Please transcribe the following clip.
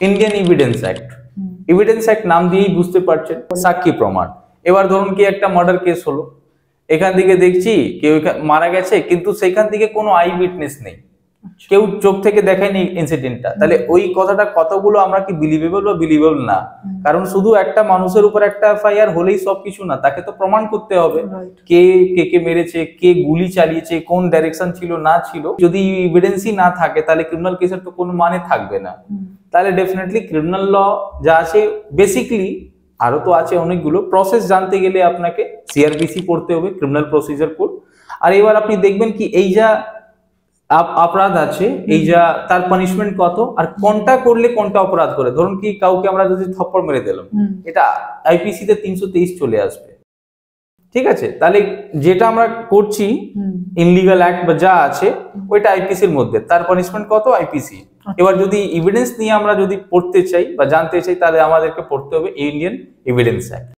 Indian evidence act. Evidence act নাম দিয়েই বুঝতে পারছেন সাক্ষী প্রমাণ। এবার ধরুন কি একটা মার্ডার কেস হলো, এখান থেকে দেখছি কেউ মারা গেছে কিন্তু সেখান থেকে কোনো আই উইটনেস নেই, কেউ চোখ থেকে দেখায়নি ইনসিডেন্টটা, তাহলে ওই কথাটা কতগুলো আমরা কি বিলিভেবল বা বিলিভেবল না? কারণ শুধু একটা মানুষের উপর একটা এফআইআর হলেই সবকিছু না, তাকে তো প্রমাণ করতে হবে কে কে কে মেরেছে, কে গুলি চালিয়েছে, কোন ডাইরেকশন ছিল না ছিল। যদি এভিডেন্সই না থাকে তাহলে ক্রিমিনাল কেসের তো কোনো মানে থাকবে না। তাহলে ডেফিনেটলি ক্রিমিনাল ল যা আছে বেসিকলি, আরো তো আছে অনেকগুলো প্রসেস, জানতে গেলে আপনাকে সিআরপিসি পড়তে হবে, ক্রিমিনাল প্রসিজার কোড। আর এবার আপনি দেখবেন কি এই যা অপরাধ আছে, এই যা তার পানিশমেন্ট কত, আর কোনটা করলে কোনটা অপরাধ করে। ধরুন কি কাউকে আমরা যদি থপ্পড় মেরে দিলাম, এটা আইপিসি তে 323 চলে আসবে, ঠিক আছে? তাহলে যেটা আমরা করছি ইনলিগাল অ্যাক্ট বা যা আছে ওইটা আইপিসির মধ্যে, তার পানিশমেন্ট কত আইপিসি। এবার যদি এভিডেন্স নিয়ে আমরা যদি পড়তে চাই বা জানতে চাই তাহলে আমাদেরকে পড়তে হবে ইন্ডিয়ান এভিডেন্স অ্যাক্ট।